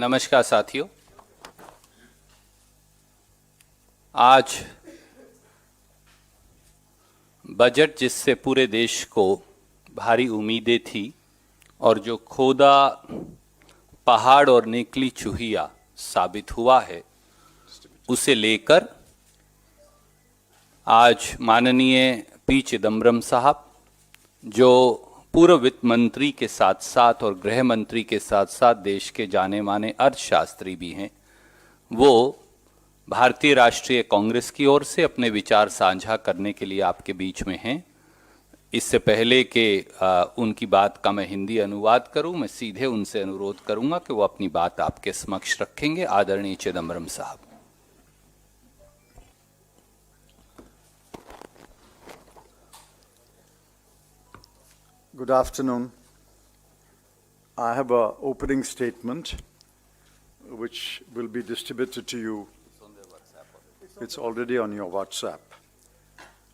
नमस्कार साथियों। आज बजट जिससे पूरे देश को भारी उम्मीदें थी और जो खोदा पहाड़ और निकली चूहिया साबित हुआ है, उसे लेकर आज माननीय पी चिदम्बरम साहब, जो पूर्व वित्त मंत्री के साथ साथ और गृह मंत्री के साथ साथ देश के जाने माने अर्थशास्त्री भी हैं, वो भारतीय राष्ट्रीय कांग्रेस की ओर से अपने विचार साझा करने के लिए आपके बीच में हैं। इससे पहले कि उनकी बात का मैं हिंदी अनुवाद करूं, मैं सीधे उनसे अनुरोध करूंगा कि वो अपनी बात आपके समक्ष रखेंगे। आदरणीय चिदम्बरम साहब। Good afternoon. I have an opening statement which will be distributed to you. It's already on your WhatsApp.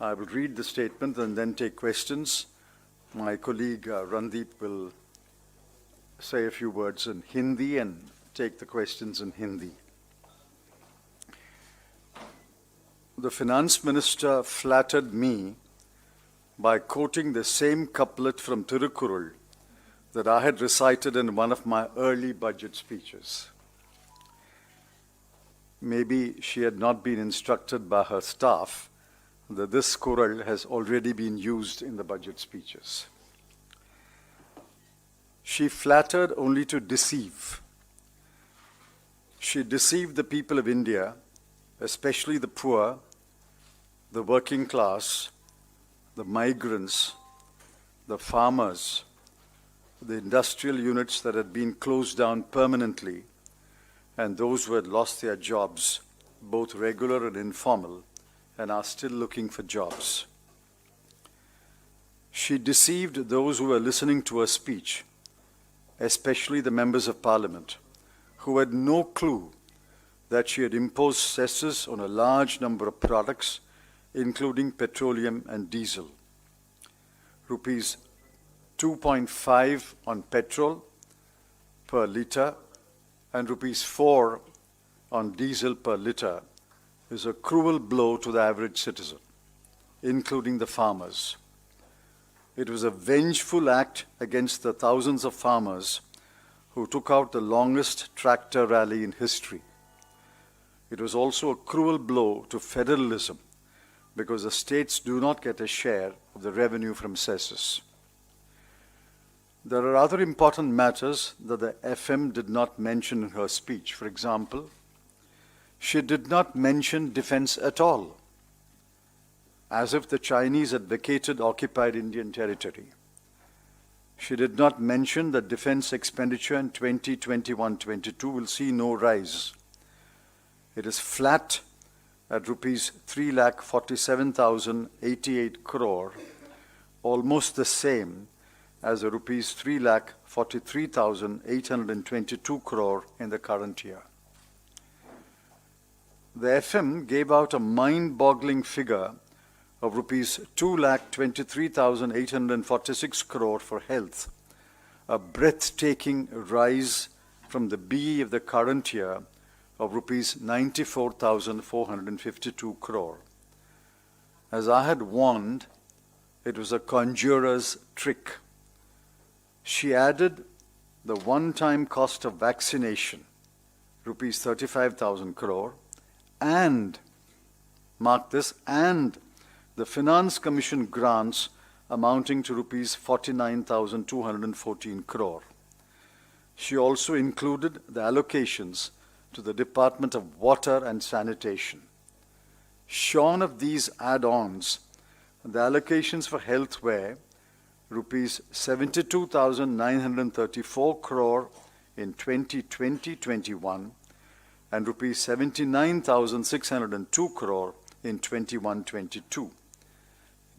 I will read the statement and then take questions. My colleague Randeep will say a few words in Hindi and take the questions in Hindi. The finance minister flattered me by quoting the same couplet from Tirukkural that I had recited in one of my early budget speeches. Maybe she had not been instructed by her staff that this Kural has already been used in the budget speeches. She flattered only to deceive. She deceived the people of India, especially the poor, the working class, the migrants, the farmers, the industrial units that had been closed down permanently, and those who had lost their jobs, both regular and informal, and are still looking for jobs. She deceived those who were listening to her speech, especially the members of parliament, who had no clue that she had imposed cesses on a large number of products, including petroleum and diesel. Rupees 2.5 on petrol per litre and rupees 4 on diesel per litre is a cruel blow to the average citizen, including the farmers. It was a vengeful act against the thousands of farmers who took out the longest tractor rally in history. It was also a cruel blow to federalism, because the states do not get a share of the revenue from cesses. There are other important matters that the FM did not mention in her speech. For example, she did not mention defense at all, as if the Chinese had vacated occupied Indian territory. She did not mention that defense expenditure in 2021-22 will see no rise. It is flat at rupees 3,47,088 crore, almost the same as the rupees 3,43,822 crore in the current year. The FM gave out a mind-boggling figure of rupees 2,23,846 crore for health, a breathtaking rise from the BE of the current year of rupees 94,452 crore. As I had warned, it was a conjurer's trick. She added the one-time cost of vaccination, rupees 35,000 crore, and, mark this, and the Finance Commission grants amounting to rupees 49,214 crore. She also included the allocations to the Department of Water and Sanitation. Shorn of these add-ons, the allocations for health were rupees 72,934 crore in 2020-21 and rupees 79,602 crore in 21-22.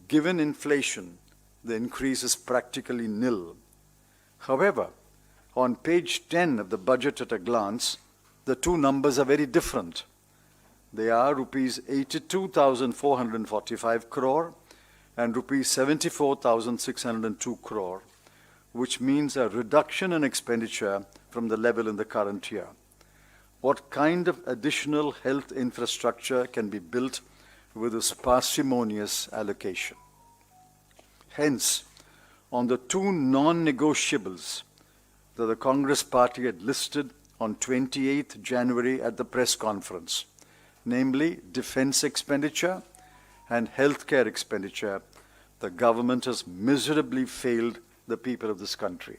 Given inflation, the increase is practically nil. However, on page 10 of the budget at a glance, the two numbers are very different. They are rupees 82,445 crore and rupees 74,602 crore, which means a reduction in expenditure from the level in the current year. What kind of additional health infrastructure can be built with this parsimonious allocation? Hence, on the two non-negotiables that the Congress party had listed on 28th January at the press conference, namely defense expenditure and healthcare expenditure, the government has miserably failed the people of this country.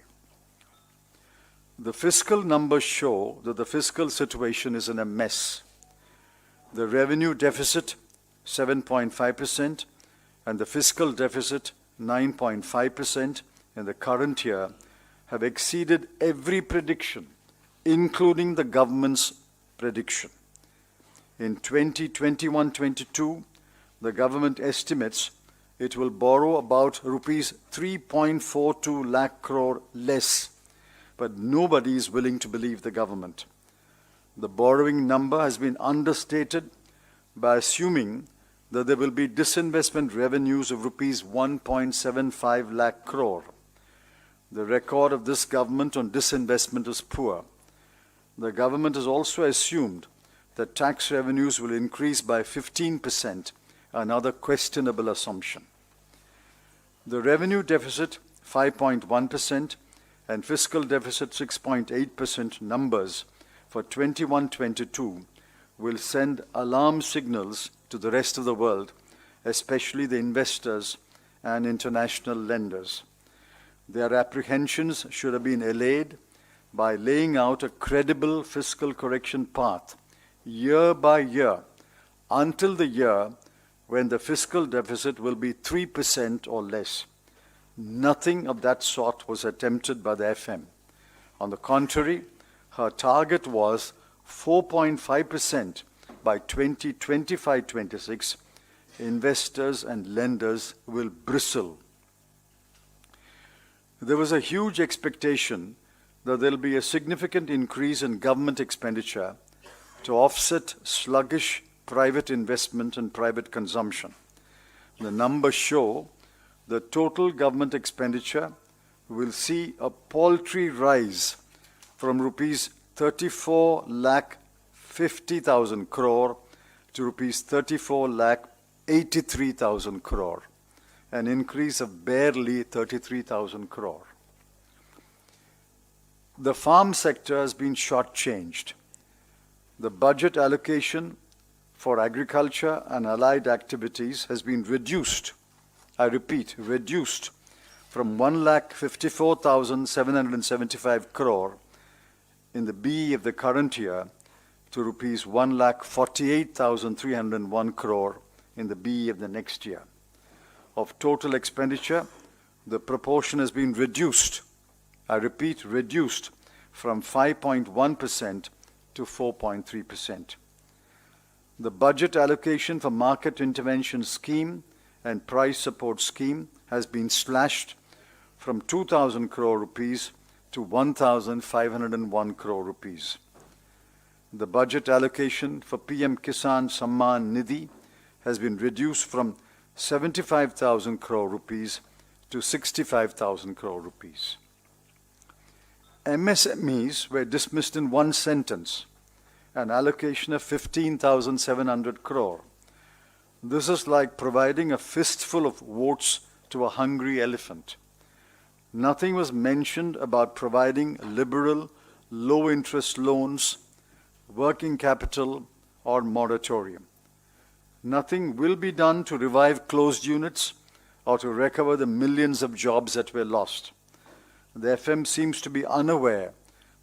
The fiscal numbers show that the fiscal situation is in a mess. The revenue deficit, 7.5%, and the fiscal deficit, 9.5% in the current year, have exceeded every prediction, including the government's prediction. In 2021-22, the government estimates it will borrow about rupees 3.42 lakh crore less, but nobody is willing to believe the government. The borrowing number has been understated by assuming that there will be disinvestment revenues of rupees 1.75 lakh crore. The record of this government on disinvestment is poor. The government has also assumed that tax revenues will increase by 15%, another questionable assumption. The revenue deficit, 5.1%, and fiscal deficit, 6.8% numbers for 21-22 will send alarm signals to the rest of the world, especially the investors and international lenders. Their apprehensions should have been allayed by laying out a credible fiscal correction path year by year until the year when the fiscal deficit will be 3% or less. Nothing of that sort was attempted by the FM. On the contrary, her target was 4.5% by 2025-26. Investors and lenders will bristle. There was a huge expectation that there will be a significant increase in government expenditure to offset sluggish private investment and private consumption. The numbers show the total government expenditure will see a paltry rise from rupees 34 lakh 50,000 crore to rupees 34 lakh 83,000 crore, an increase of barely 33,000 crore. The farm sector has been shortchanged. The budget allocation for agriculture and allied activities has been reduced, I repeat, reduced from 1,54,775 crore in the BE of the current year to rupees 1,48,301 crore in the BE of the next year. Of total expenditure, the proportion has been reduced, I repeat, reduced from 5.1% to 4.3%. The budget allocation for market intervention scheme and price support scheme has been slashed from 2,000 crore rupees to 1,501 crore rupees. The budget allocation for PM Kisan Samman Nidhi has been reduced from 75,000 crore rupees to 65,000 crore rupees. MSMEs were dismissed in one sentence, an allocation of 15,700 crore. This is like providing a fistful of votes to a hungry elephant. Nothing was mentioned about providing liberal, low-interest loans, working capital, or moratorium. Nothing will be done to revive closed units or to recover the millions of jobs that were lost. The FM seems to be unaware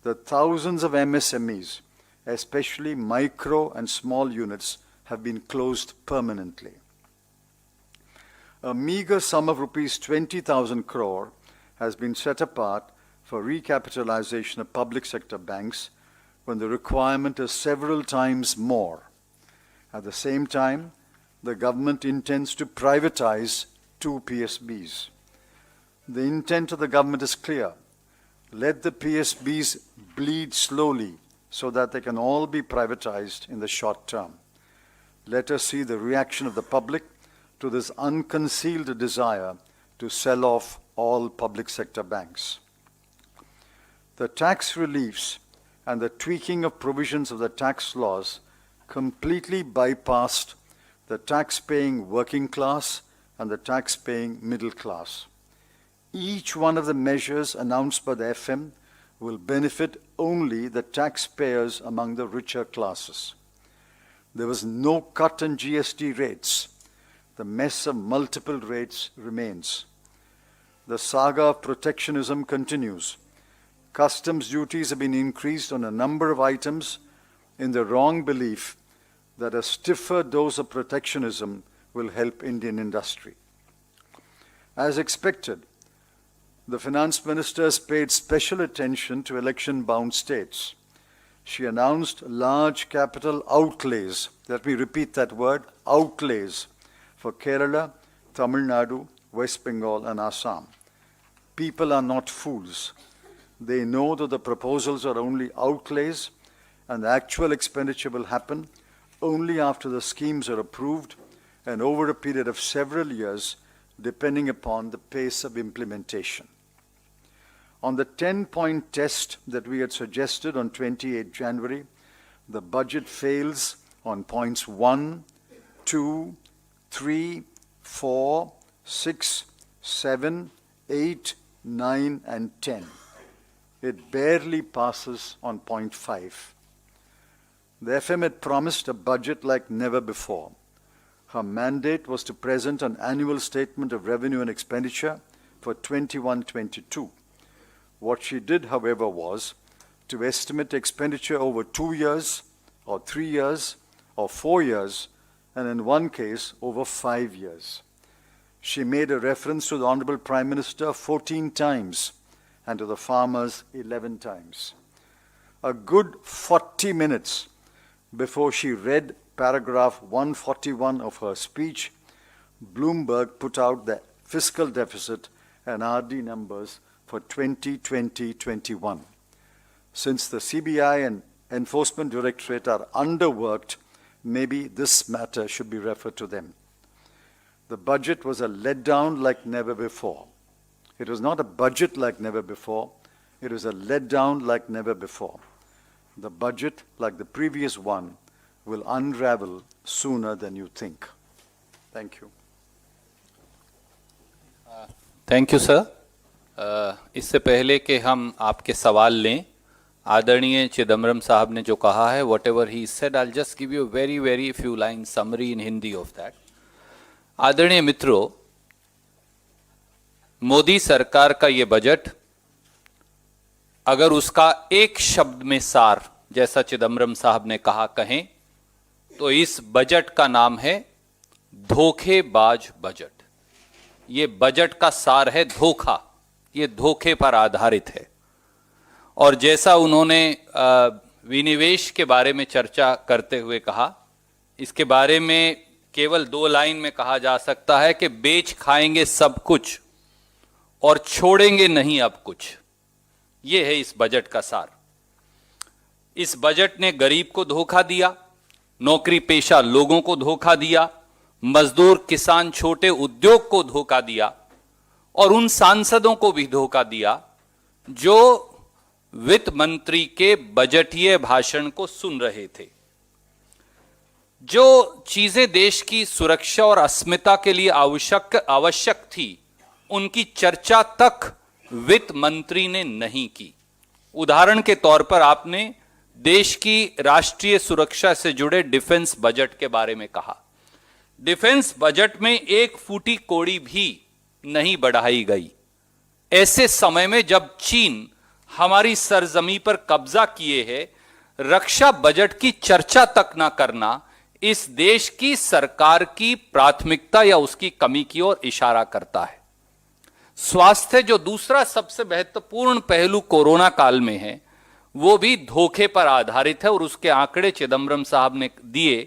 that thousands of MSMEs, especially micro and small units, have been closed permanently. A meager sum of rupees 20,000 crore has been set apart for recapitalization of public sector banks when the requirement is several times more. At the same time, the government intends to privatize 2 PSBs. The intent of the government is clear. Let the PSBs bleed slowly so that they can all be privatized in the short term. Let us see the reaction of the public to this unconcealed desire to sell off all public sector banks. The tax reliefs and the tweaking of provisions of the tax laws completely bypassed the tax-paying working class and the tax-paying middle class. Each one of the measures announced by the FM will benefit only the taxpayers among the richer classes. There was no cut in GST rates. The mess of multiple rates remains. The saga of protectionism continues. Customs duties have been increased on a number of items in the wrong belief that a stiffer dose of protectionism will help Indian industry. As expected, the finance minister has paid special attention to election-bound states. She announced large capital outlays. Let me repeat that word, outlays, for Kerala, Tamil Nadu, West Bengal, and Assam. People are not fools. They know that the proposals are only outlays and the actual expenditure will happen only after the schemes are approved and over a period of several years, depending upon the pace of implementation. On the 10-point test that we had suggested on 28 January, the budget fails on points 1, 2, 3, 4, 6, 7, 8, 9, and 10. It barely passes on point 5. The FM had promised a budget like never before. Her mandate was to present an annual statement of revenue and expenditure for 21-22. What she did, however, was to estimate expenditure over 2 years, or 3 years, or 4 years, and in one case, over 5 years. She made a reference to the Honorable Prime Minister 14 times and to the farmers 11 times. A good 40 minutes before she read paragraph 141 of her speech, Bloomberg put out the fiscal deficit and RD numbers for 2020-21. Since the CBI and Enforcement Directorate are underworked, maybe this matter should be referred to them. The budget was a letdown like never before. It was not a budget like never before. It was a letdown like never before. The budget, like the previous one, will unravel sooner than you think. Thank you. Thank you sir. इससे पहले कि हम आपके सवाल लें, आदरणीय चिदम्बरम साहब ने जो कहा है, what ever he said, I just give you very very few line summary in Hindi of that. आदरणीय मित्रों, मोदी सरकार का ये बजट, अगर उसका एक शब्द में सार, जैसा चिदम्बरम साहब ने कहा, कहें तो इस बजट का नाम है धोखेबाज बजट. ये बजट का सार है धोखा. ये धोखे पर आधारित है. और जैसा उन्होंने विनिवेश के बारे में चर्चा करते हुए कहा, इसके बारे में केवल 2 लाइन में कहा जा सकता है कि बेच खाएंगे सब कुछ और छोड़ेंगे नहीं अब कुछ. ये है इस बजट का सार. इस बजट ने गरीब को धोखा दिया, नौकरी पेशा लोगों को धोखा दिया, मजदूर, किसान, छोटे उद्योग को धोखा दिया और उन सांसदों को भी धोखा दिया जो वित्त मंत्री के बजटीय भाषण को सुन रहे थे. जो चीजें देश की सुरक्षा और अस्मिता के लिए आवश्यक थी, उनकी चर्चा तक वित्त मंत्री ने नहीं की. उदाहरण के तौर पर आपने देश की राष्ट्रीय सुरक्षा से जुड़े डिफेंस बजट के बारे में कहा. डिफेंस बजट में एक फूटी कौड़ी भी नहीं बढ़ाई गई. ऐसे समय में जब चीन हमारी सरजमी पर कब्जा किए है, रक्षा बजट की चर्चा तक ना करना इस देश की सरकार की प्राथमिकता या उसकी कमी की ओर इशारा करता है. स्वास्थ्य, जो दूसरा सबसे महत्वपूर्ण पहलू कोरोना काल में है, वो भी धोखे पर आधारित है. और उसके आंकड़े चिदम्बरम साहब ने दिए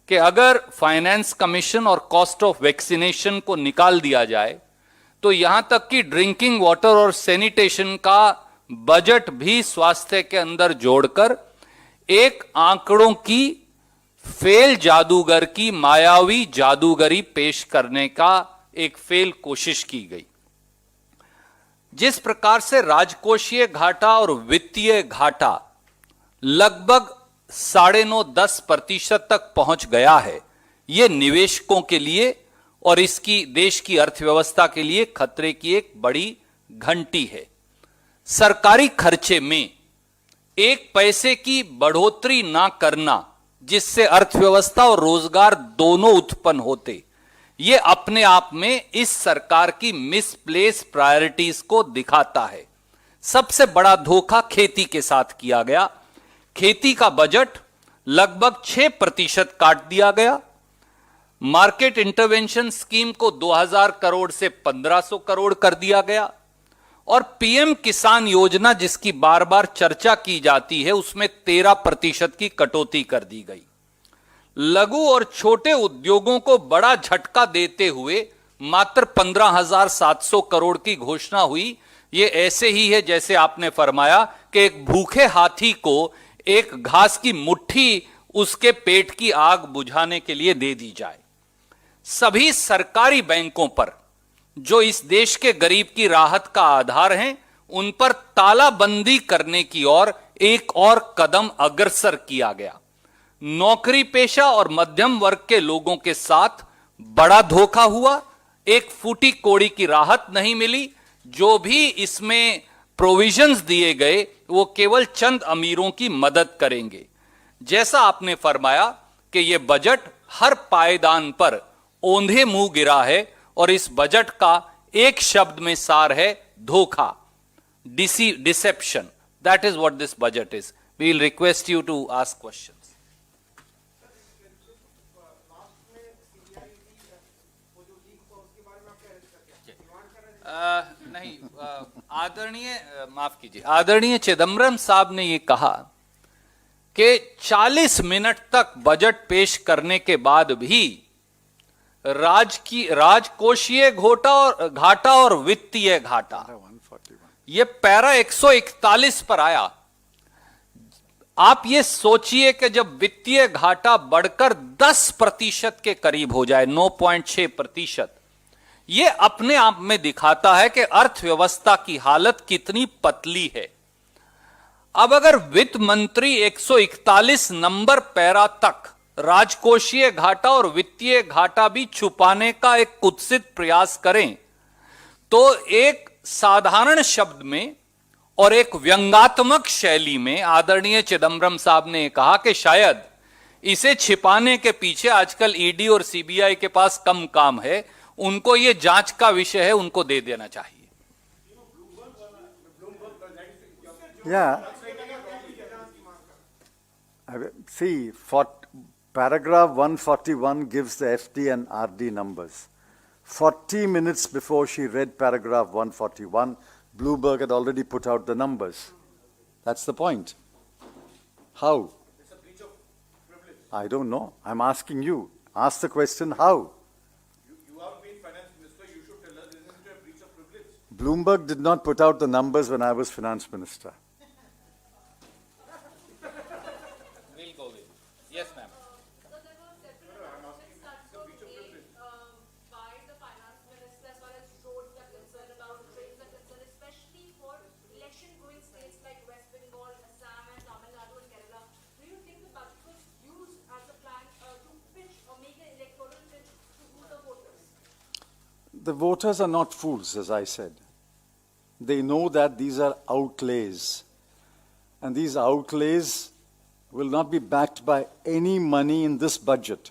कि अगर फाइनेंस कमीशन और कॉस्ट ऑफ वैक्सीनेशन को निकाल दिया जाए तो यहां तक कि ड्रिंकिंग वाटर और सैनिटेशन का बजट भी स्वास्थ्य के अंदर जोड़कर एक आंकड़ों की फेल जादूगर की मायावी जादूगरी पेश करने का एक फेल कोशिश की गई. जिस प्रकार से राजकोषीय घाटा और वित्तीय घाटा लगभग 9.5-10% तक पहुंच गया है, यह निवेशकों के लिए और इसकी देश की अर्थव्यवस्था के लिए खतरे की एक बड़ी घंटी है। सरकारी खर्चे में 1 पैसे की बढ़ोतरी ना करना, जिससे अर्थव्यवस्था और रोजगार दोनों उत्पन्न होते, यह अपने आप में इस सरकार की मिसप्लेस प्रायोरिटीज को दिखाता है। सबसे बड़ा धोखा खेती के साथ किया गया। खेती का बजट लगभग 6% काट दिया गया। मार्केट इंटरवेंशन स्कीम को 2000 करोड़ से 1500 करोड़ कर दिया गया और पीएम किसान योजना, जिसकी बार बार चर्चा की जाती है, उसमें 13% की कटौती कर दी गई। लघु और छोटे उद्योगों को बड़ा झटका देते हुए मात्र 15,700 करोड़ की घोषणा हुई। यह ऐसे ही है जैसे आपने फरमाया कि एक भूखे हाथी को एक घास की मुट्ठी उसके पेट की आग बुझाने के लिए दे दी जाए। सभी सरकारी बैंकों पर, जो इस देश के गरीब की राहत का आधार हैं, उन पर तालाबंदी करने की ओर एक और कदम अग्रसर किया गया। नौकरी पेशा और मध्यम वर्ग के लोगों के साथ बड़ा धोखा हुआ। एक फूटी कोड़ी की राहत नहीं मिली। जो भी इसमें प्रोविजंस दिए गए वो केवल चंद अमीरों की मदद करेंगे। जैसा आपने फरमाया कि यह बजट हर पायदान पर औंधे मुंह गिरा है और इस बजट का एक शब्द में सार है धोखा, deception. That is what this budget is. We will request you to ask questions. नहीं, माफ कीजिए, आदरणीय चिदम्बरम साहब ने यह कहा कि 40 मिनट तक बजट पेश करने के बाद भी राजकोषीय घाटा और वित्तीय घाटा, यह पैरा 141 पर आया। आप ये सोचिए कि जब वित्तीय घाटा बढ़कर 10% के करीब हो जाए, 9.6%, यह अपने आप में दिखाता है कि अर्थव्यवस्था की हालत कितनी पतली है। अब अगर वित्त मंत्री 141 नंबर पैरा तक राजकोषीय घाटा और वित्तीय घाटा भी छुपाने का एक कुत्सित प्रयास करें, तो एक साधारण शब्द में और एक व्यंग्यात्मक शैली में आदरणीय चिदम्बरम साहब ने कहा कि शायद इसे छिपाने के पीछे आजकल ईडी और सीबीआई के पास कम काम है, उनको ये जांच का विषय है, उनको दे देना चाहिए। Yeah. See, paragraph 141 gives the FD and RD numbers. 40 minutes before she read paragraph 141, Bloomberg had already put out the numbers. That's the point. How? It's a breach of privilege. I don't know. I'm asking you. Ask the question, how? You are being finance minister. You should tell us, isn't it a breach of privilege? Bloomberg did not put out the numbers when I was finance minister. We'll go with. Yes, ma'am. The voters are not fools, as I said. They know that these are outlays. And these outlays will not be backed by any money in this budget.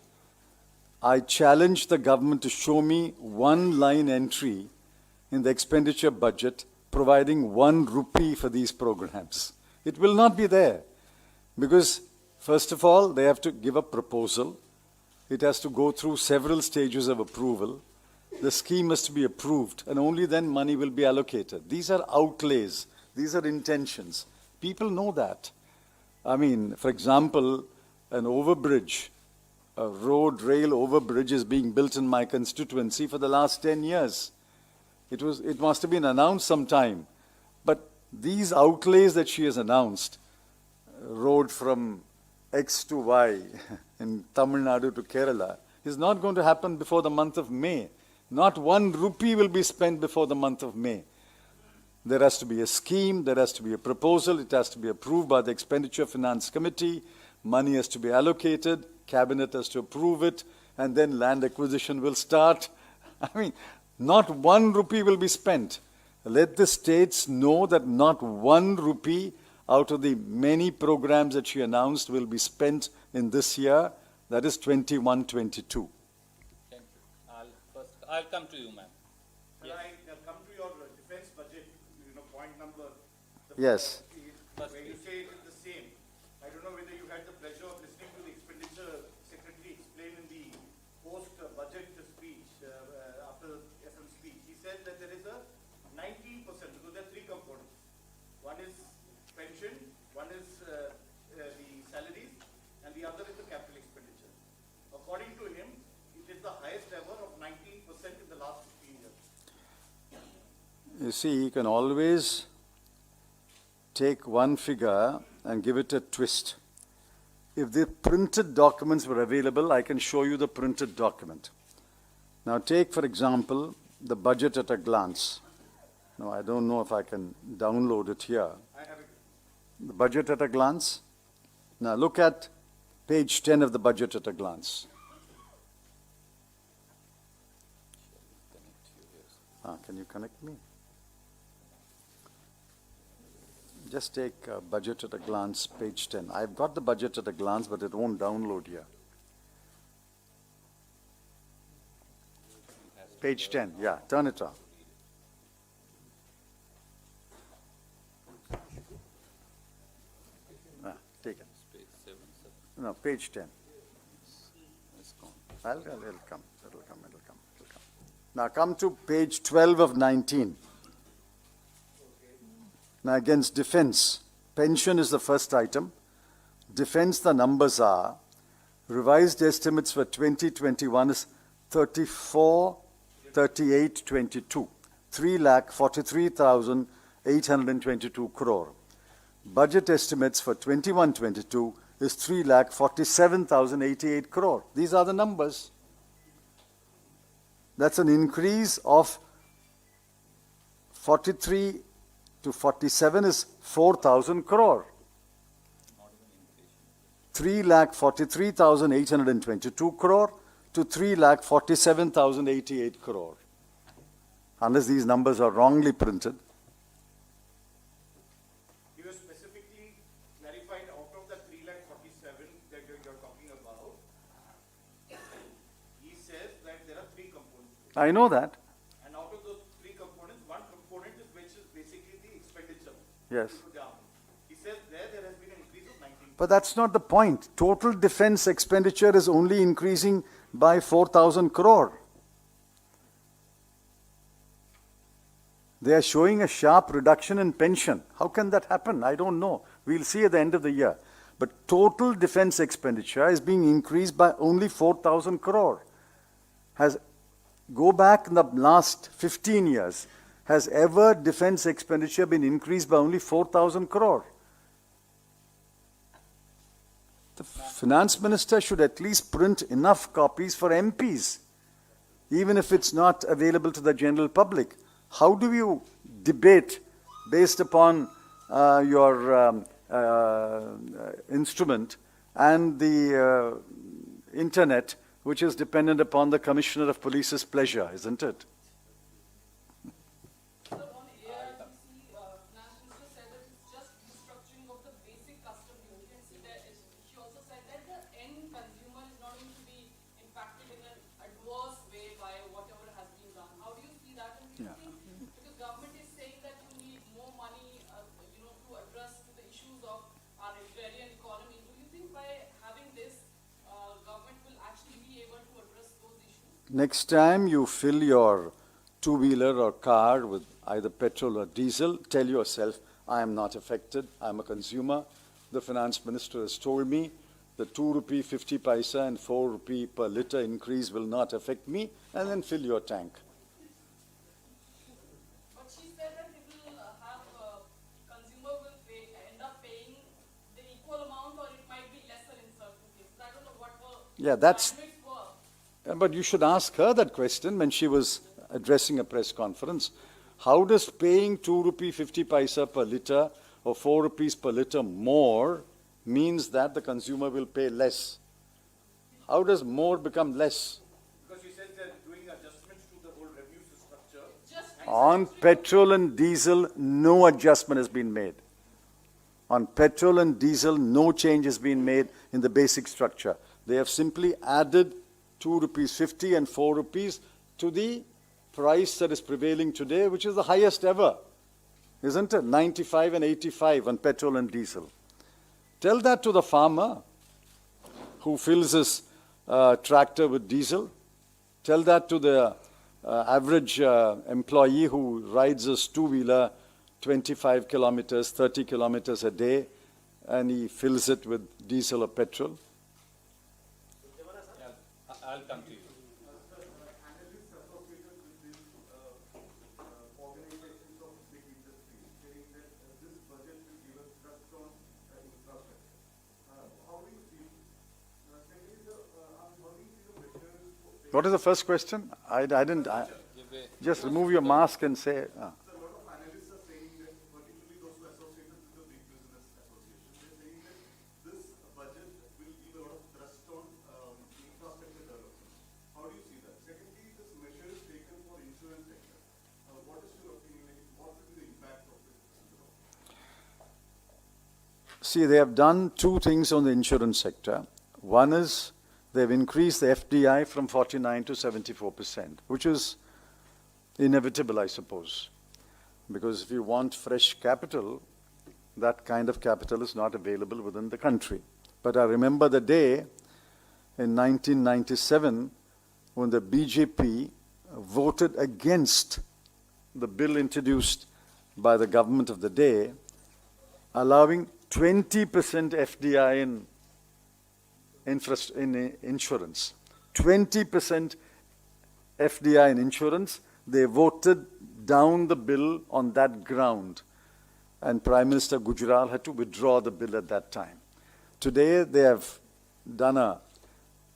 I challenge the government to show me one line entry in the expenditure budget providing 1 rupee for these programs. It will not be there. Because, first of all, they have to give a proposal. It has to go through several stages of approval. The scheme has to be approved, and only then money will be allocated. These are outlays. These are intentions. People know that. I mean, for example, an overbridge, a road rail overbridge is being built in my constituency for the last 10 years. It must have been announced sometime. But these outlays that she has announced, road from X to Y in Tamil Nadu to Kerala, is not going to happen before the month of May. Not 1 rupee will be spent before the month of May. There has to be a scheme, there has to be a proposal, it has to be approved by the Expenditure Finance Committee, money has to be allocated, Cabinet has to approve it, and then land acquisition will start. I mean, not 1 rupee will be spent. Let the states know that not 1 rupee out of the many programs that she announced will be spent in this year, that is 21-22. Thank you. I'll come to you, ma'am. Can I come to your defense budget, point number? Yes. Where you say it is the same. I don't know whether you had the pleasure of listening to the expenditure secretary explain in the post-budget speech, after FM speech. He said that there is a 19%, because there are 3 components. One is pension, one is the salaries, and the other is the capital expenditure. According to him, it is the highest ever of 19% in the last 15 years. You see, you can always take one figure and give it a twist. If the printed documents were available, I can show you the printed document. Now take, for example, the budget at a glance. Now, I don't know if I can download it here. I have it. The budget at a glance. Now look at page 10 of the budget at a glance. Can you connect me? Just take budget at a glance, page 10. I've got the budget at a glance, but it won't download here. Page 10, yeah, turn it on. Take it. Page 7, sir. No, page 10. It's gone. It'll come. Now come to page 12 of 19. Now against defense, pension is the first item. Defense, the numbers are, revised estimates for 2021 is 34,3822, 3,43,822 crore. Budget estimates for 21-22 is 3,47,088 crore. These are the numbers. That's an increase of 43 to 47 is 4,000 crore. 3,43,822 crore to 3,47,088 crore. Unless these numbers are wrongly printed. He was specifically clarified out of the 3,47,000 that you're talking about. He says that there are 3 components. I know that. And out of those 3 components, one component is which is basically the expenditure. Yes. To the army. He says there has been an increase of 19%. But that's not the point. Total defense expenditure is only increasing by 4,000 crore. They are showing a sharp reduction in pension. How can that happen? I don't know. We'll see at the end of the year. But total defense expenditure is being increased by only 4,000 crore. Go back in the last 15 years. Has ever defense expenditure been increased by only 4,000 crore? The finance minister should at least print enough copies for MPs, even if it's not available to the general public. How do you debate based upon your instrument and the internet, which is dependent upon the Commissioner of Police's pleasure, isn't it? Sir, on ARDC, Finance Minister said that it's just restructuring of the basic custom duty, and she also said that the end consumer is not going to be impacted in an adverse way by whatever has been done. How do you see that? And do you think, because government is saying that you need more money, to address the issues of our agrarian economy, do you think by having this, government will actually be able to address those issues? Next time you fill your two-wheeler or car with either petrol or diesel, tell yourself, I am not affected, I am a consumer. The finance minister has told me the 2 rupee 50 paisa and 4 rupee per litre increase will not affect me, and then fill your tank. But she said that it will have, consumer will end up paying the equal amount, or it might be lesser in certain cases. I don't know what her Yeah, that's, estimates were. but you should ask her that question when she was addressing a press conference. How does paying 2 rupee 50 paisa per litre or 4 rupees per litre more means that the consumer will pay less? How does more become less? Because you said they're doing adjustments to the whole revenue structure. Just On petrol and diesel, no adjustment has been made. On petrol and diesel, no change has been made in the basic structure. They have simply added 2 rupees 50 and 4 rupees to the price that is prevailing today, which is the highest ever, isn't it? 95 and 85 on petrol and diesel. Tell that to the farmer who fills his tractor with diesel. Tell that to the average employee who rides his two-wheeler 25 kilometers, 30 kilometers a day, and he fills it with diesel or petrol. I'll come to you. Analysts associated with these organizations of big industry saying that this budget will give us thrust on infrastructure. How do you see? Secondly, how do you see the measures? What is the first question? I didn't. Just remove your mask and say. A lot of analysts are saying that, particularly those who are associated with the big business associations, they're saying that this budget will give a lot of thrust on infrastructure development. How do you see that? Secondly, this measure is taken for insurance sector. What is your opinion? What will be the impact of it? See, they have done two things on the insurance sector. One is they've increased the FDI from 49 to 74%, which is inevitable, I suppose. Because if you want fresh capital, that kind of capital is not available within the country. But I remember the day in 1997 when the BJP voted against the bill introduced by the government of the day, allowing 20% FDI in insurance. 20% FDI in insurance. They voted down the bill on that ground. And Prime Minister Gujral had to withdraw the bill at that time. Today, they have done a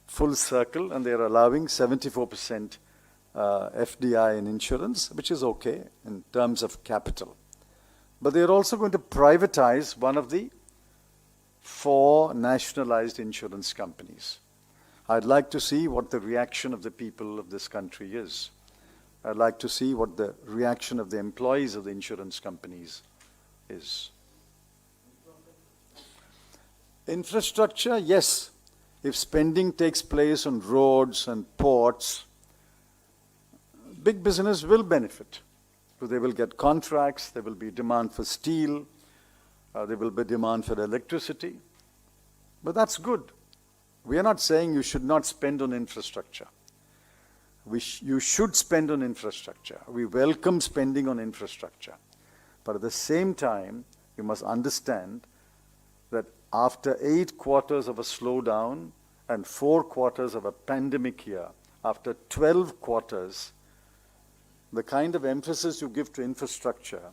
full circle and they are allowing 74% FDI in insurance, which is okay in terms of capital. But they are also going to privatize one of the 4 nationalized insurance companies. I'd like to see what the reaction of the people of this country is. I'd like to see what the reaction of the employees of the insurance companies is. Infrastructure, yes. If spending takes place on roads and ports, big business will benefit. So they will get contracts, there will be demand for steel, there will be demand for electricity. But that's good. We are not saying you should not spend on infrastructure. You should spend on infrastructure. We welcome spending on infrastructure. But at the same time, you must understand that after 8 quarters of a slowdown and 4 quarters of a pandemic year, after 12 quarters, the kind of emphasis you give to infrastructure,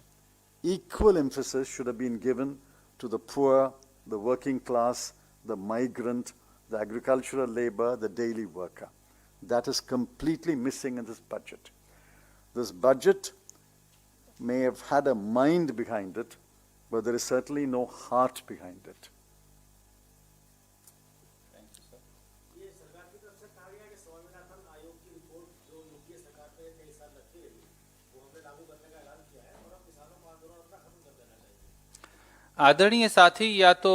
equal emphasis should have been given to the poor, the working class, the migrant, the agricultural labor, the daily worker. That is completely missing in this budget. This budget may have had a mind behind it, but there is certainly no heart behind it. ये सरकार की तरफ से कहा गया कि स्वामीनाथन आयोग की रिपोर्ट जो यूपीए सरकार ने 23 साल रखी रही वो हमने लागू करने का ऐलान किया है और अब किसानों को आंदोलन अपना खत्म कर देना चाहिए। आदरणीय साथी, या तो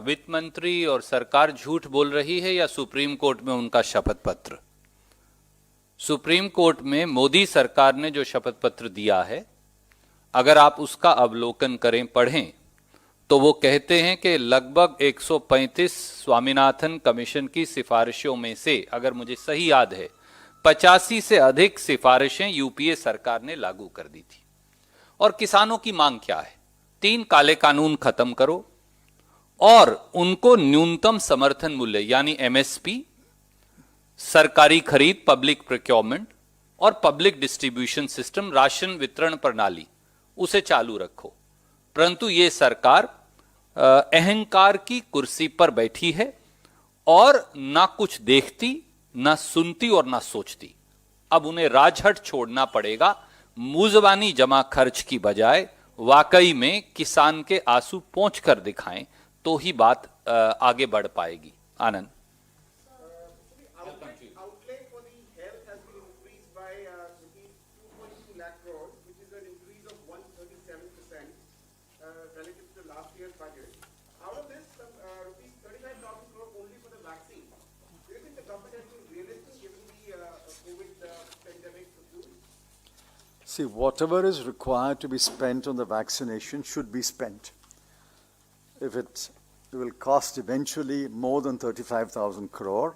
वित्त मंत्री और सरकार झूठ बोल रही है या सुप्रीम कोर्ट में उनका शपथ पत्र। सुप्रीम कोर्ट में मोदी सरकार ने जो शपथ पत्र दिया है, अगर आप उसका अवलोकन करें, पढ़ें, तो वो कहते हैं कि लगभग 135 स्वामीनाथन कमीशन की सिफारिशों में से, अगर मुझे सही याद है, 85 से अधिक सिफारिशें यूपीए सरकार ने लागू कर दी थी। और किसानों की मांग क्या है? 3 काले कानून खत्म करो और उनको न्यूनतम समर्थन मूल्य यानी एमएसपी, सरकारी खरीद, पब्लिक प्रोक्योरमेंट और पब्लिक डिस्ट्रीब्यूशन सिस्टम, राशन वितरण प्रणाली, उसे चालू रखो। परंतु ये सरकार अहंकार की कुर्सी पर बैठी है और ना कुछ देखती, ना सुनती और ना सोचती। अब उन्हें राजहट छोड़ना पड़ेगा। मुजबानी जमा खर्च की बजाय वाकई में किसान के आंसू पोंछ कर दिखाएं तो ही बात आगे बढ़ पाएगी। आनंद। Outlay for the health has been increased by rupees 2.2 lakh crores, which is an increase of 137% relative to last year's budget. Out of this, rupees 35,000 crores only for the vaccine. Do you think the government has been realistic given the COVID pandemic issue? See, whatever is required to be spent on the vaccination should be spent. If it will cost eventually more than 35,000 crore,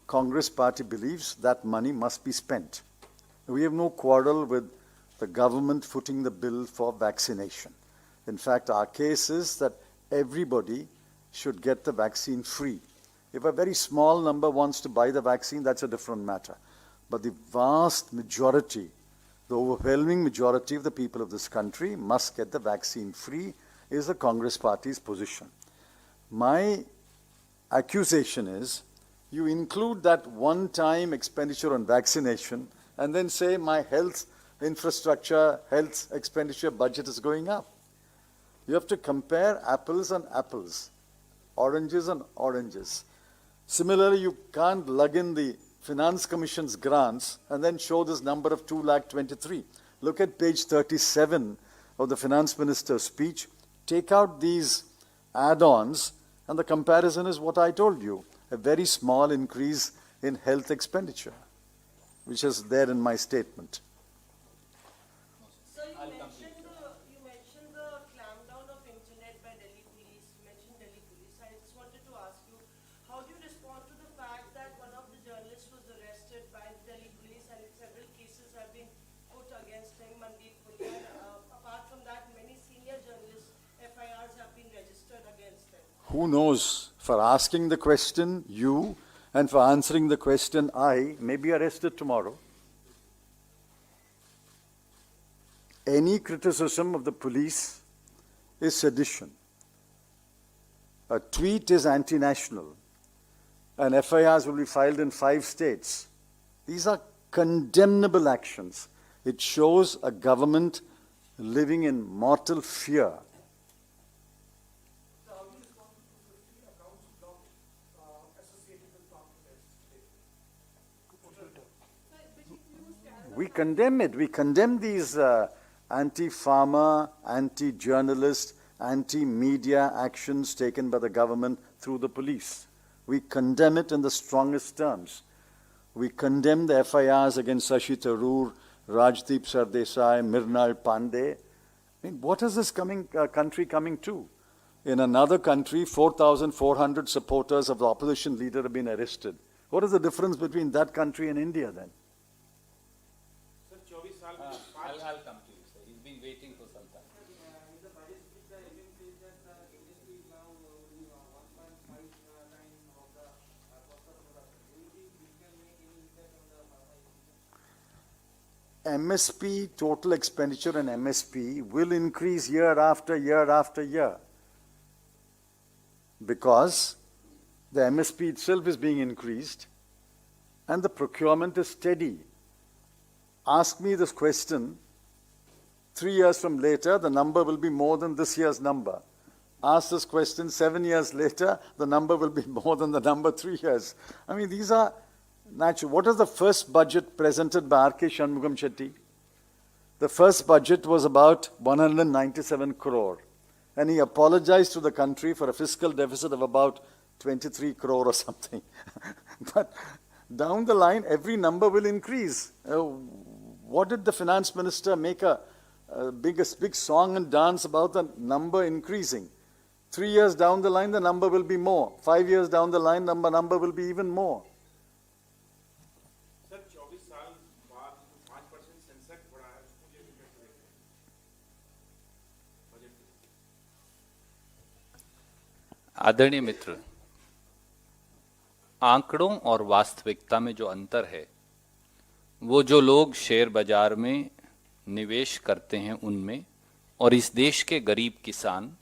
Congress party believes that money must be spent. We have no quarrel with the government footing the bill for vaccination. In fact, our case is that everybody should get the vaccine free. If a very small number wants to buy the vaccine, that's a different matter. But the vast majority, the overwhelming majority of the people of this country must get the vaccine free, is the Congress party's position. My accusation is, you include that one-time expenditure on vaccination and then say my health infrastructure, health expenditure budget is going up. You have to compare apples and apples, oranges and oranges. Similarly, you can't lug in the Finance Commission's grants and then show this number of 2,23,000. Look at page 37 of the Finance Minister's speech. Take out these add-ons and the comparison is what I told you. A very small increase in health expenditure, which is there in my statement. Sir, you mentioned the clampdown of internet by Delhi police. You mentioned Delhi police. I just wanted to ask you, how do you respond to the fact that one of the journalists was arrested by the Delhi police and several cases have been put against him, Mandeep Puri, and apart from that, many senior journalists, FIRs have been registered against them. Who knows? For asking the question, you, and for answering the question, I may be arrested tomorrow. Any criticism of the police is sedition. A tweet is anti-national, and FIRs will be filed in 5 states. These are condemnable actions. It shows a government living in mortal fear. We condemn it. We condemn these anti-farmer, anti-journalist, anti-media actions taken by the government through the police. We condemn it in the strongest terms. We condemn the FIRs against Shashi Tharoor, Rajdeep Sardesai, Mrinal Pandey. I mean, what is this country coming to? In another country, 4,400 supporters of the opposition leader have been arrested. What is the difference between that country and India then? I'll come to you, sir. He's been waiting for some time. In the budget speech, the AGM says that the industry is now doing 1.5 times of the cost of production. Do you think this can make any impact on the pharma industry? MSP, total expenditure on MSP will increase year after year after year because the MSP itself is being increased and the procurement is steady. Ask me this question, 3 years from later, the number will be more than this year's number. Ask this question 7 years later, the number will be more than the number 3 years. I mean, these are natural. What is the first budget presented by R.K. Shanmugam Shetty? The first budget was about 197 crore. And he apologized to the country for a fiscal deficit of about 23 crore or something. But down the line, every number will increase. What did the finance minister make a big song and dance about the number increasing? 3 years down the line, the number will be more. 5 years down the line, number will be even more. Sir 24 साल बाद 5% Sensex बढ़ा है उसको ये effect देख रहे हैं budget आदरणीय मित्र, आंकड़ों और वास्तविकता में जो अंतर है वो जो लोग शेयर बाजार में निवेश करते हैं उनमें और इस देश के गरीब किसान,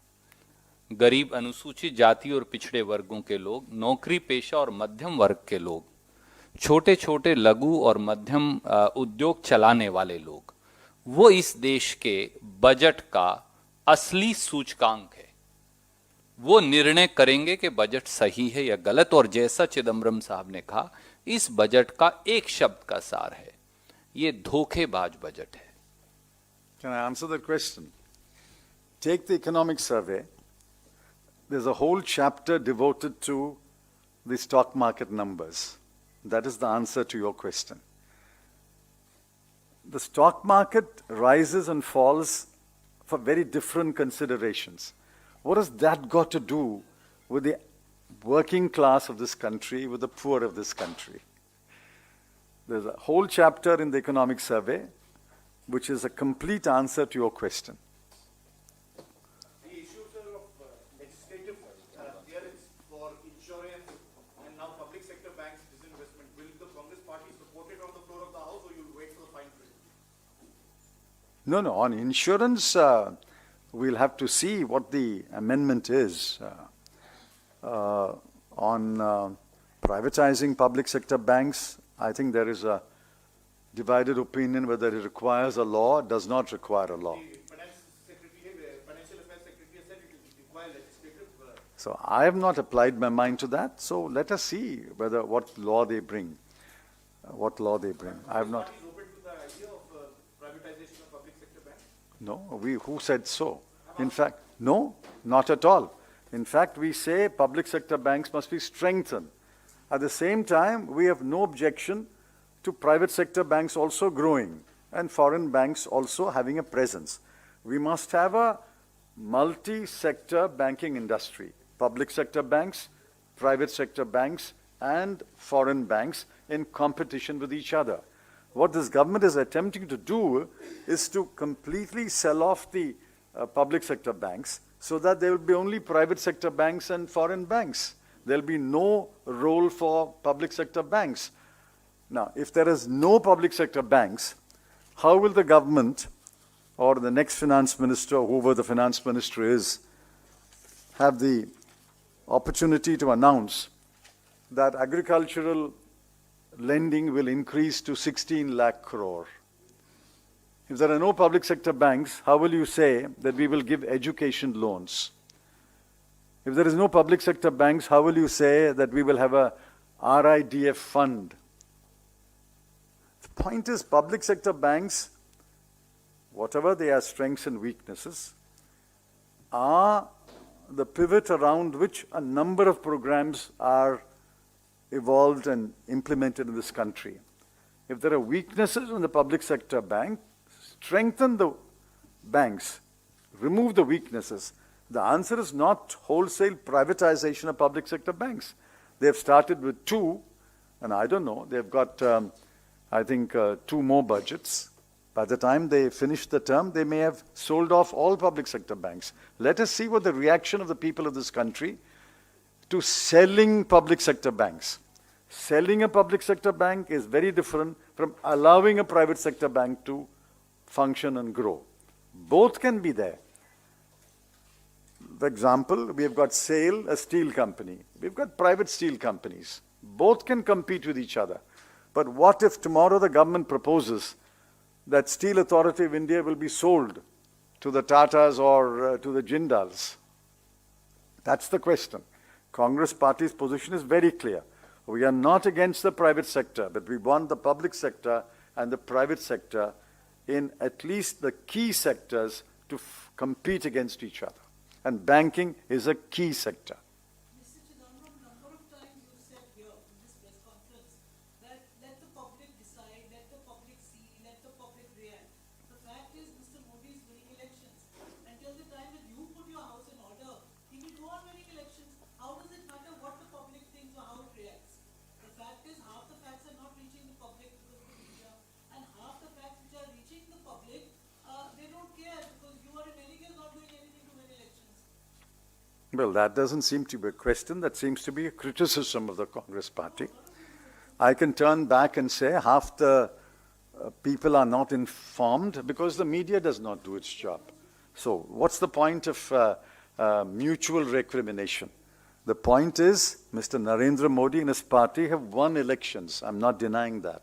गरीब अनुसूचित जाति और पिछड़े वर्गों के लोग, नौकरी पेशा और मध्यम वर्ग के लोग, छोटे छोटे लघु और मध्यम उद्योग चलाने वाले लोग, वो इस देश के बजट का असली सूचकांक है। वो निर्णय करेंगे कि बजट सही है या गलत, और जैसा चिदम्बरम साहब ने कहा, इस बजट का एक शब्द का सार है, ये धोखेबाज बजट है। Can I answer that question? Take the economic survey. There's a whole chapter devoted to the stock market numbers. That is the answer to your question. The stock market rises and falls for very different considerations. What has that got to do with the working class of this country, with the poor of this country? There's a whole chapter in the economic survey which is a complete answer to your question. The issue, sir, of legislative clearance for insurance and now public sector banks disinvestment, will the Congress party support it on the floor of the House, or you'll wait for the fine print? No, on insurance, we'll have to see what the amendment is. On privatizing public sector banks, I think there is a divided opinion whether it requires a law or does not require a law. The Financial Affairs Secretary has said it will require legislative. So I have not applied my mind to that, so let us see what law they bring. I have not. Party is open to the idea of privatization of public sector banks? No, who said so? In fact, no, not at all. In fact, we say public sector banks must be strengthened. At the same time, we have no objection to private sector banks also growing and foreign banks also having a presence. We must have a multi-sector banking industry. Public sector banks, private sector banks, and foreign banks in competition with each other. What this government is attempting to do is to completely sell off the public sector banks so that there will be only private sector banks and foreign banks. There will be no role for public sector banks. Now, if there is no public sector banks, how will the government or the next finance minister, whoever the finance minister is, have the opportunity to announce that agricultural lending will increase to 16 lakh crore? If there are no public sector banks, how will you say that we will give education loans? If there is no public sector banks, how will you say that we will have a RIDF fund? The point is, public sector banks, whatever their strengths and weaknesses, are the pivot around which a number of programs are evolved and implemented in this country. If there are weaknesses in the public sector bank, strengthen the banks, remove the weaknesses. The answer is not wholesale privatization of public sector banks. They've started with 2, and I don't know, they've got, I think, 2 more budgets. By the time they finish the term, they may have sold off all public sector banks. Let us see what the reaction of the people of this country to selling public sector banks. Selling a public sector bank is very different from allowing a private sector bank to function and grow. Both can be there. For example, we have got SAIL, a steel company. We've got private steel companies. Both can compete with each other. But what if tomorrow the government proposes that Steel Authority of India will be sold to the Tatas or to the Jindals? That's the question. Congress Party's position is very clear. We are not against the private sector, but we want the public sector and the private sector in at least the key sectors to compete against each other. And banking is a key sector. Mr. Chidambaram, number of times you said here in this press conference that let the public decide, let the public see, let the public react. The fact is Mr. Modi is winning elections. Until the time that you put your house in order, he will go on winning elections. How does it matter what the public thinks or how it reacts? The fact is half the facts are not reaching the public because of the media, and half the facts which are reaching the public, they don't care because you are in any case not doing anything to win elections. Well, that doesn't seem to be a question. That seems to be a criticism of the Congress Party. I can turn back and say half the people are not informed because the media does not do its job. So what's the point of mutual recrimination? The point is Mr. Narendra Modi and his party have won elections. I'm not denying that.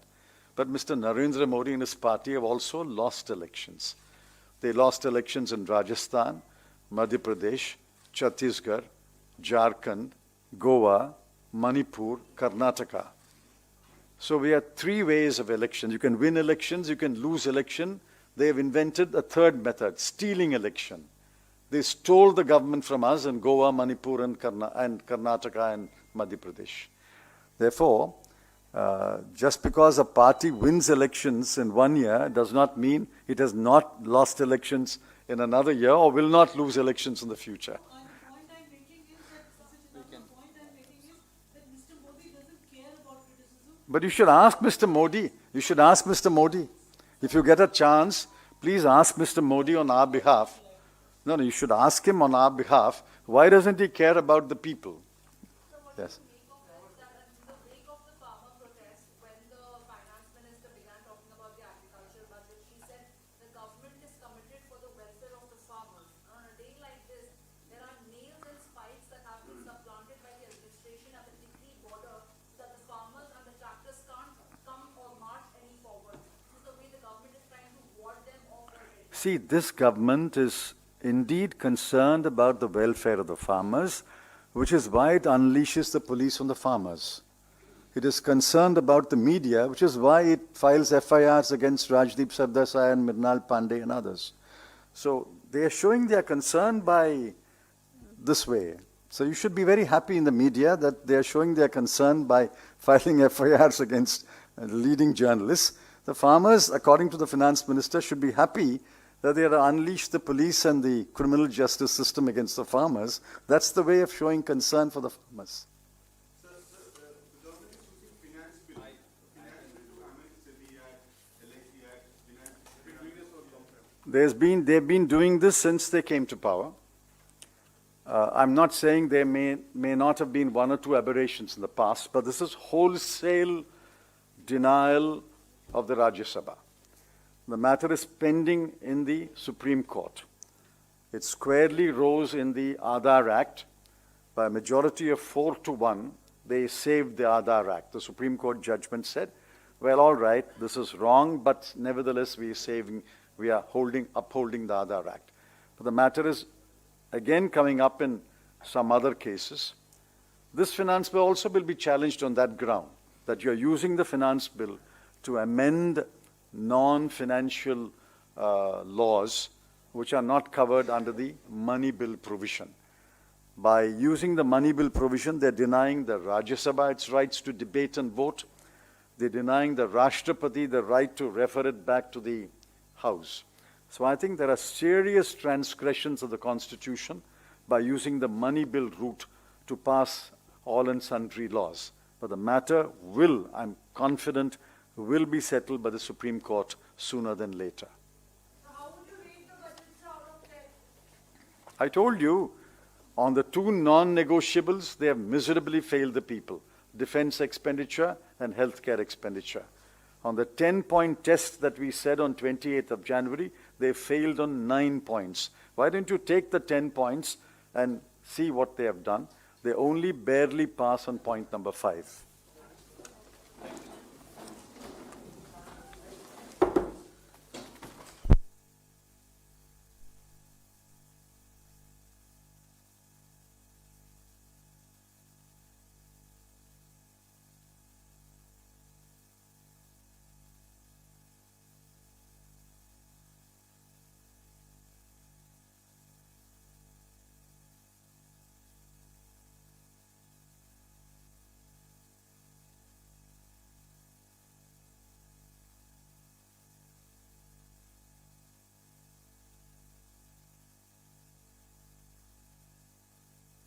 But Mr. Narendra Modi and his party have also lost elections. They lost elections in Rajasthan, Madhya Pradesh, Chhattisgarh, Jharkhand, Goa, Manipur, Karnataka. So we have three ways of elections. You can win elections, you can lose election. They have invented a third method, stealing election. They stole the government from us in Goa, Manipur, and Karnataka and Madhya Pradesh. Therefore, just because a party wins elections in 1 year does not mean it has not lost elections in another year or will not lose elections in the future. And the point I'm making is that Mr. Modi doesn't care about criticism. But you should ask Mr. Modi. You should ask Mr. Modi. If you get a chance, please ask Mr. Modi on our behalf. No, you should ask him on our behalf. Why doesn't he care about the people? Yes. In the wake of the farmer protest, when the finance minister began talking about the agricultural budget, she said the government is committed for the welfare of the farmers. On a day like this, there are nails and spikes that have been supplanted by the administration at the Tikri border so that the farmers and the tractors can't come or march any forward. This is the way the government is trying to ward them off already. See, this government is indeed concerned about the welfare of the farmers, which is why it unleashes the police on the farmers. It is concerned about the media, which is why it files FIRs against Rajdeep Sardesai and Mrinal Pandey and others. So they are showing their concern by this way. So you should be very happy in the media that they are showing their concern by filing FIRs against leading journalists. The farmers, according to the finance minister, should be happy that they have unleashed the police and the criminal justice system against the farmers. That's the way of showing concern for the farmers. Sir, the government is using finance bill to amend SEBI Act, LIC Act, finance. They've been doing this for a long time. They've been doing this since they came to power. I'm not saying there may not have been one or two aberrations in the past, but this is wholesale denial of the Rajya Sabha. The matter is pending in the Supreme Court. It squarely rose in the Aadhaar Act. By a majority of 4-1, they saved the Aadhaar Act. The Supreme Court judgment said, well, all right, this is wrong, but nevertheless we are upholding the Aadhaar Act. But the matter is again coming up in some other cases. This finance bill also will be challenged on that ground, that you're using the finance bill to amend non-financial laws which are not covered under the money bill provision. By using the money bill provision, they're denying the Rajya Sabha its rights to debate and vote. They're denying the Rashtrapati the right to refer it back to the House. So I think there are serious transgressions of the Constitution by using the money bill route to pass all and sundry laws. But the matter will, I'm confident, will be settled by the Supreme Court sooner than later. So how would you rate the budget out of 10? I told you, on the two non-negotiables, they have miserably failed the people: defense expenditure and healthcare expenditure. On the 10-point test that we said on 28th of January, they failed on 9 points. Why don't you take the 10 points and see what they have done? They only barely pass on point number 5.